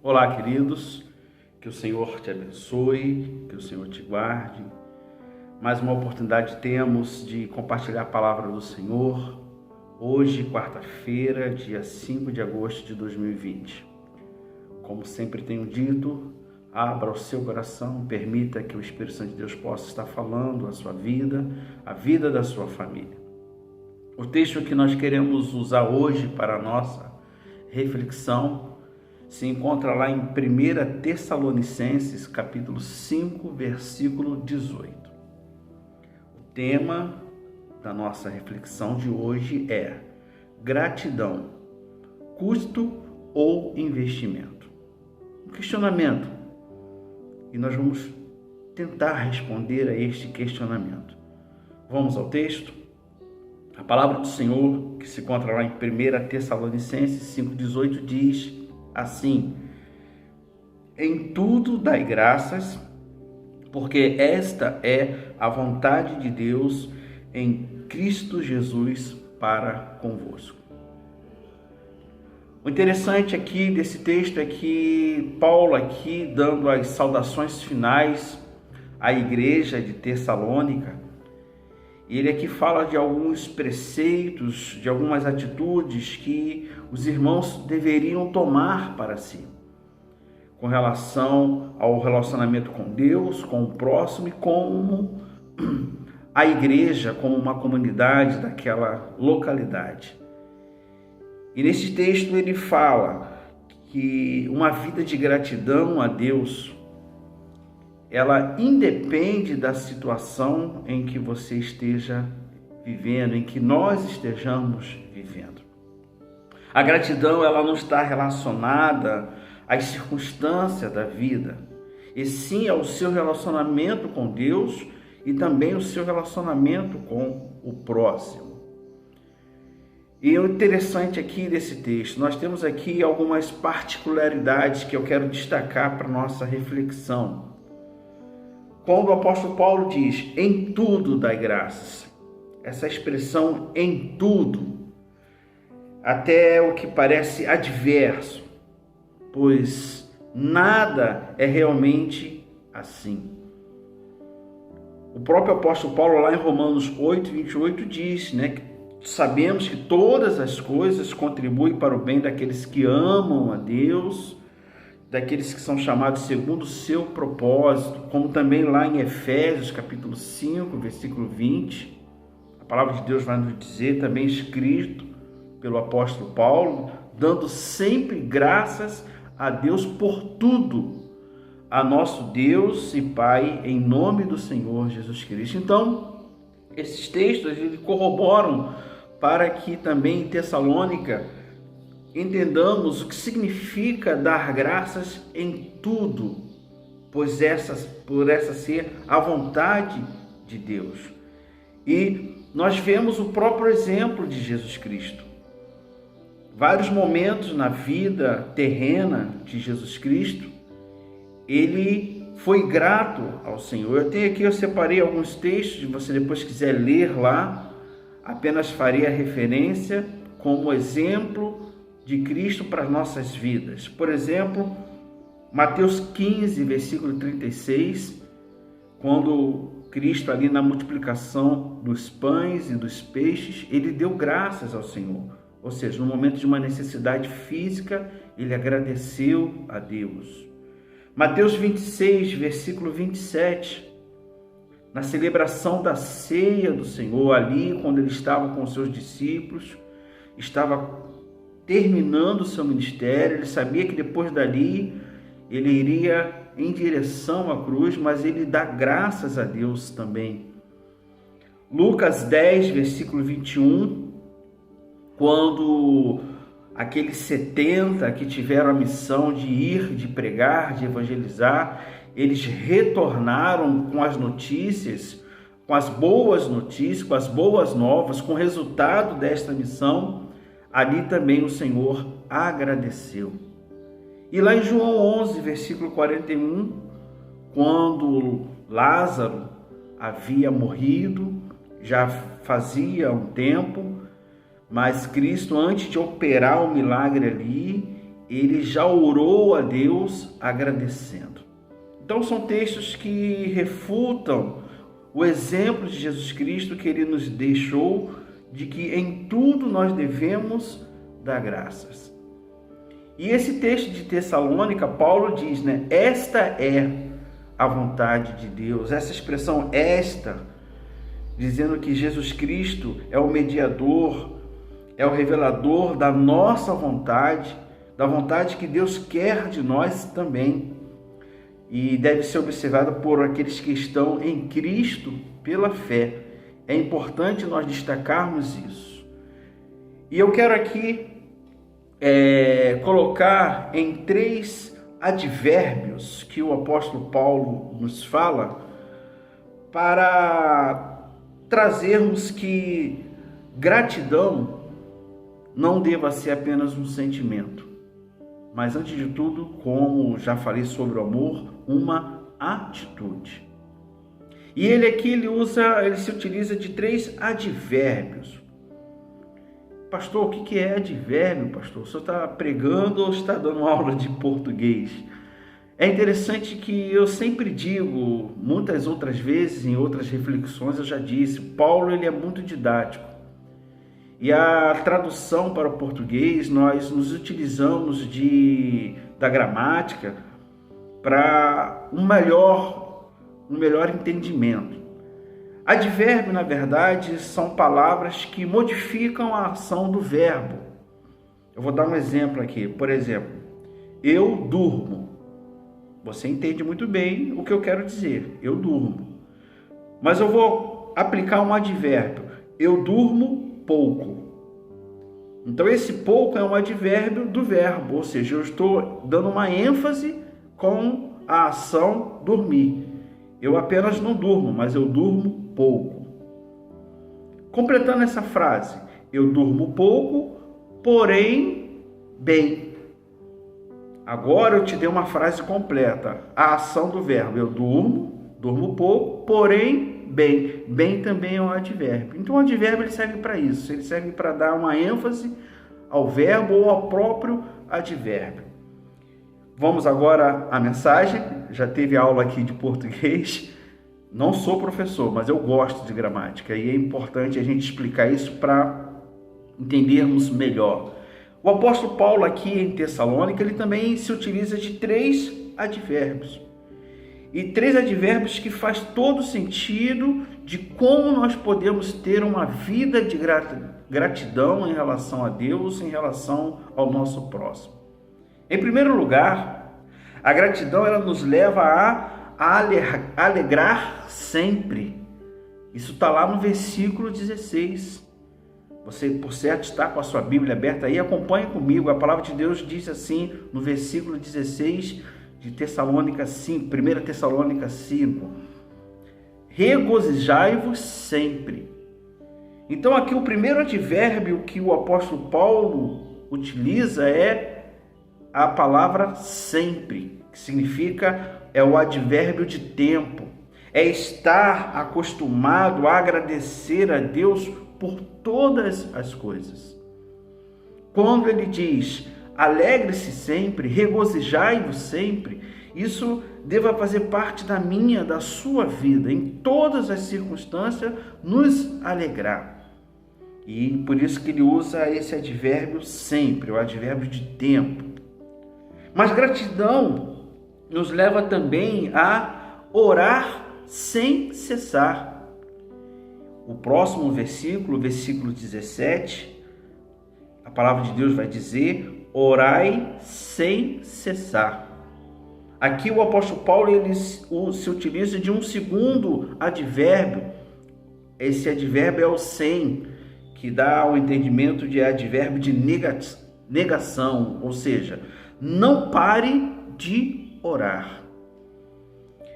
Olá, queridos, que o Senhor te abençoe, que o Senhor te guarde. Mais uma oportunidade temos de compartilhar a palavra do Senhor, hoje, quarta-feira, dia 5 de agosto de 2020. Como sempre tenho dito, abra o seu coração, permita que o Espírito Santo de Deus possa estar falando a sua vida, a vida da sua família. O texto que nós queremos usar hoje para a nossa reflexão se encontra lá em 1 Tessalonicenses, capítulo 5, versículo 18. O tema da nossa reflexão de hoje é gratidão, custo ou investimento? Um questionamento, e nós vamos tentar responder a este questionamento. Vamos ao texto? A palavra do Senhor, que se encontra lá em 1 Tessalonicenses 5,18, diz assim: em tudo dai graças, porque esta é a vontade de Deus em Cristo Jesus para convosco. O interessante aqui desse texto é que Paulo aqui, dando as saudações finais à igreja de Tessalônica, ele aqui fala de alguns preceitos, de algumas atitudes que os irmãos deveriam tomar para si, com relação ao relacionamento com Deus, com o próximo e como a igreja, como uma comunidade daquela localidade. E nesse texto ele fala que uma vida de gratidão a Deus, ela independe da situação em que você esteja vivendo, em que nós estejamos vivendo. A gratidão, ela não está relacionada às circunstâncias da vida, e sim ao seu relacionamento com Deus e também o seu relacionamento com o próximo. E o interessante aqui desse texto, nós temos aqui algumas particularidades que eu quero destacar para a nossa reflexão. Quando o apóstolo Paulo diz, em tudo dai graças, essa expressão em tudo, até o que parece adverso, pois nada é realmente assim. O próprio apóstolo Paulo, lá em Romanos 8:28, diz, que sabemos que todas as coisas contribuem para o bem daqueles que amam a Deus, daqueles que são chamados segundo o seu propósito, como também lá em Efésios, capítulo 5, versículo 20, a palavra de Deus vai nos dizer, também escrito pelo apóstolo Paulo, dando sempre graças a Deus por tudo, a nosso Deus e Pai, em nome do Senhor Jesus Cristo. Então, esses textos eles corroboram para que também em Tessalônica entendamos o que significa dar graças em tudo, pois por essa ser a vontade de Deus. E nós vemos o próprio exemplo de Jesus Cristo. Vários momentos na vida terrena de Jesus Cristo, ele foi grato ao Senhor. Eu separei alguns textos, se você depois quiser ler lá, apenas farei a referência como exemplo de Cristo para as nossas vidas. Por exemplo, Mateus 15, versículo 36, quando Cristo ali na multiplicação dos pães e dos peixes, ele deu graças ao Senhor. Ou seja, no momento de uma necessidade física, ele agradeceu a Deus. Mateus 26, versículo 27, na celebração da ceia do Senhor, ali quando ele estava com os seus discípulos, estava terminando o seu ministério, ele sabia que depois dali ele iria em direção à cruz, mas ele dá graças a Deus também. Lucas 10, versículo 21, quando aqueles 70 que tiveram a missão de ir, de pregar, de evangelizar, eles retornaram com as notícias, com as boas notícias, com as boas novas, com o resultado desta missão. Ali também o Senhor agradeceu. E lá em João 11, versículo 41, quando Lázaro havia morrido, já fazia um tempo, mas Cristo, antes de operar o milagre ali, ele já orou a Deus agradecendo. Então são textos que refutam o exemplo de Jesus Cristo que ele nos deixou, de que em tudo nós devemos dar graças. E esse texto de Tessalônica, Paulo diz, esta é a vontade de Deus. Essa expressão esta, dizendo que Jesus Cristo é o mediador, é o revelador da nossa vontade, da vontade que Deus quer de nós também. E deve ser observada por aqueles que estão em Cristo pela fé. É importante nós destacarmos isso. E eu quero aqui colocar em 3 advérbios que o apóstolo Paulo nos fala para trazermos que gratidão não deva ser apenas um sentimento, mas antes de tudo, como já falei sobre o amor, uma atitude. E ele aqui ele se utiliza de 3 advérbios. Pastor, o que é advérbio, pastor? O senhor está pregando ou está dando aula de português? É interessante que eu sempre digo, muitas outras vezes, em outras reflexões eu já disse, Paulo ele é muito didático. E a tradução para o português, nós nos utilizamos da gramática para um melhor entendimento. Advérbio, na verdade, são palavras que modificam a ação do verbo. Eu vou dar um exemplo aqui. Por exemplo, eu durmo. Você entende muito bem o que eu quero dizer. Eu durmo. Mas eu vou aplicar um advérbio. Eu durmo pouco. Então esse pouco é um advérbio do verbo, ou seja, eu estou dando uma ênfase com a ação dormir. Eu apenas não durmo, mas eu durmo pouco. Completando essa frase, eu durmo pouco, porém bem. Agora eu te dei uma frase completa, a ação do verbo, eu durmo pouco, porém bem. Bem também é um advérbio. Então o advérbio ele serve para isso, ele serve para dar uma ênfase ao verbo ou ao próprio advérbio. Vamos agora à mensagem. Já teve aula aqui de português. Não sou professor, mas eu gosto de gramática e é importante a gente explicar isso para entendermos melhor. O apóstolo Paulo aqui em Tessalônica, ele também se utiliza de 3 advérbios. E 3 advérbios que faz todo sentido de como nós podemos ter uma vida de gratidão em relação a Deus, em relação ao nosso próximo. Em primeiro lugar, a gratidão ela nos leva a alegrar sempre. Isso está lá no versículo 16. Você, por certo, está com a sua Bíblia aberta aí, acompanhe comigo. A palavra de Deus diz assim no versículo 16 de Tessalônica 5, 1 Tessalônica 5. Regozijai-vos sempre. Então aqui o primeiro advérbio que o apóstolo Paulo utiliza é a palavra sempre, que significa o advérbio de tempo. É estar acostumado a agradecer a Deus por todas as coisas. Quando ele diz, alegre-se sempre, regozijai-vos sempre, isso deva fazer parte da sua vida, em todas as circunstâncias, nos alegrar. E por isso que ele usa esse advérbio sempre, o advérbio de tempo. Mas gratidão nos leva também a orar sem cessar. O próximo versículo, versículo 17, a palavra de Deus vai dizer, orai sem cessar. Aqui o apóstolo Paulo ele se utiliza de um segundo advérbio. Esse advérbio é o sem, que dá o entendimento de advérbio de negação, ou seja, não pare de orar.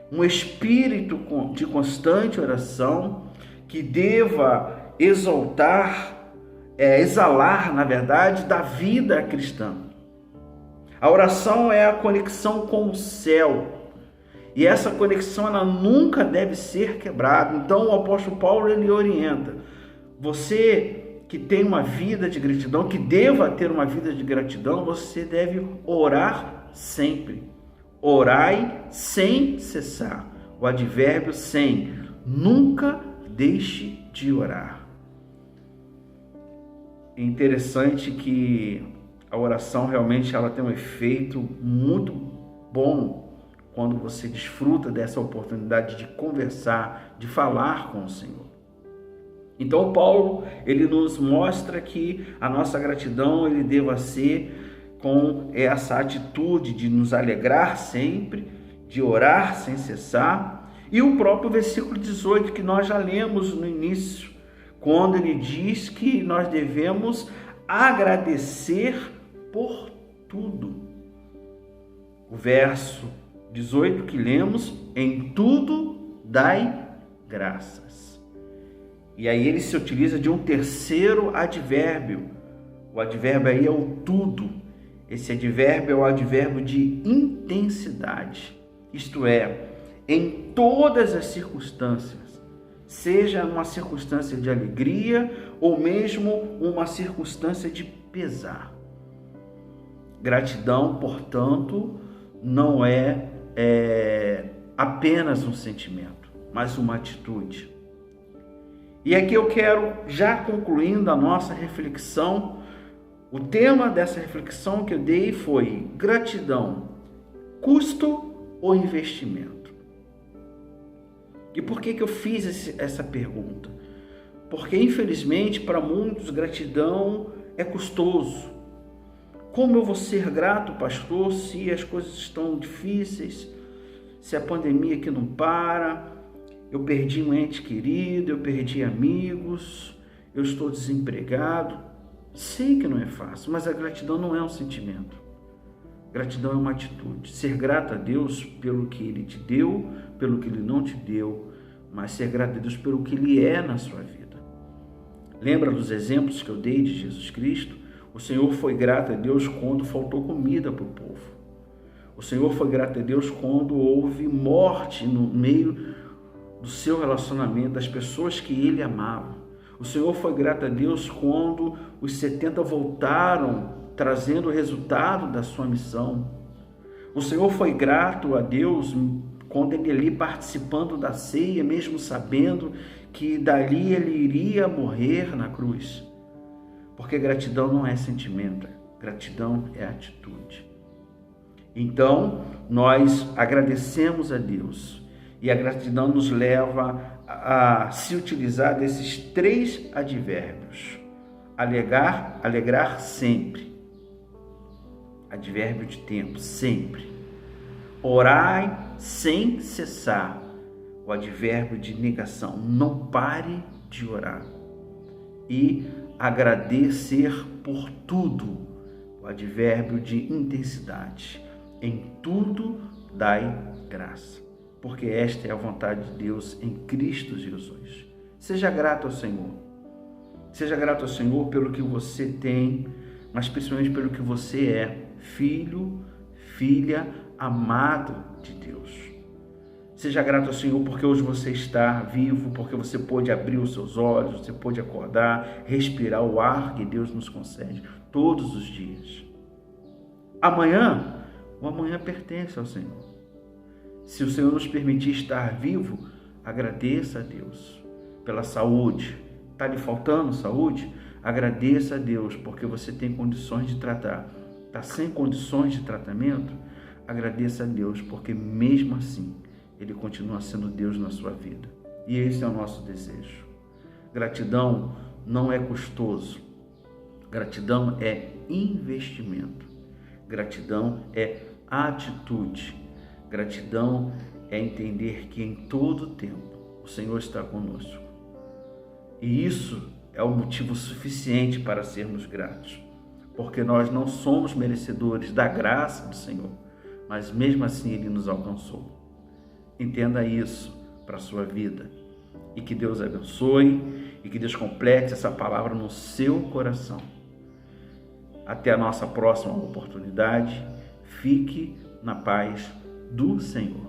Um espírito de constante oração que deva exalar, na verdade, da vida cristã. A oração é a conexão com o céu. E essa conexão ela nunca deve ser quebrada. Então o apóstolo Paulo ele orienta. Você que tem uma vida de gratidão, que deva ter uma vida de gratidão, você deve orar sempre. Orai sem cessar. O advérbio sem. Nunca deixe de orar. É interessante que a oração realmente ela tem um efeito muito bom quando você desfruta dessa oportunidade de conversar, de falar com o Senhor. Então Paulo, ele nos mostra que a nossa gratidão ele deva ser com essa atitude de nos alegrar sempre, de orar sem cessar. E o próprio versículo 18 que nós já lemos no início, quando ele diz que nós devemos agradecer por tudo. O verso 18 que lemos, em tudo dai graças. E aí ele se utiliza de um terceiro advérbio. O advérbio aí é o tudo. Esse advérbio é o advérbio de intensidade. Isto é, em todas as circunstâncias, seja uma circunstância de alegria ou mesmo uma circunstância de pesar. Gratidão, portanto, não é apenas um sentimento, mas uma atitude. E aqui eu quero, já concluindo a nossa reflexão, o tema dessa reflexão que eu dei foi gratidão, custo ou investimento? E por que eu fiz essa pergunta? Porque, infelizmente, para muitos, gratidão é custoso. Como eu vou ser grato, pastor, se as coisas estão difíceis, se a pandemia aqui não para, eu perdi um ente querido, eu perdi amigos, eu estou desempregado. Sei que não é fácil, mas a gratidão não é um sentimento. Gratidão é uma atitude. Ser grato a Deus pelo que Ele te deu, pelo que Ele não te deu, mas ser grato a Deus pelo que Ele é na sua vida. Lembra dos exemplos que eu dei de Jesus Cristo? O Senhor foi grato a Deus quando faltou comida para o povo. O Senhor foi grato a Deus quando houve morte no meio do seu relacionamento, das pessoas que Ele amava. O Senhor foi grato a Deus quando os 70 voltaram trazendo o resultado da sua missão. O Senhor foi grato a Deus quando ele ali participando da ceia, mesmo sabendo que dali ele iria morrer na cruz. Porque gratidão não é sentimento, gratidão é atitude. Então, nós agradecemos a Deus e a gratidão nos leva a se utilizar desses 3 advérbios. Alegrar sempre. Advérbio de tempo, sempre. Orai sem cessar. O advérbio de negação, não pare de orar. E agradecer por tudo. O advérbio de intensidade. Em tudo dai graça. Porque esta é a vontade de Deus em Cristo Jesus. Seja grato ao Senhor. Seja grato ao Senhor pelo que você tem, mas principalmente pelo que você é. Filho, filha, amado de Deus. Seja grato ao Senhor porque hoje você está vivo, porque você pôde abrir os seus olhos, você pôde acordar, respirar o ar que Deus nos concede todos os dias. Amanhã, o amanhã pertence ao Senhor. Se o Senhor nos permitir estar vivo, agradeça a Deus pela saúde. Está lhe faltando saúde? Agradeça a Deus porque você tem condições de tratar. Está sem condições de tratamento? Agradeça a Deus porque mesmo assim Ele continua sendo Deus na sua vida. E esse é o nosso desejo. Gratidão não é custoso. Gratidão é investimento. Gratidão é atitude. Gratidão é entender que em todo tempo o Senhor está conosco. E isso é o motivo suficiente para sermos gratos. Porque nós não somos merecedores da graça do Senhor, mas mesmo assim Ele nos alcançou. Entenda isso para a sua vida. E que Deus abençoe e que Deus complete essa palavra no seu coração. Até a nossa próxima oportunidade. Fique na paz do Senhor.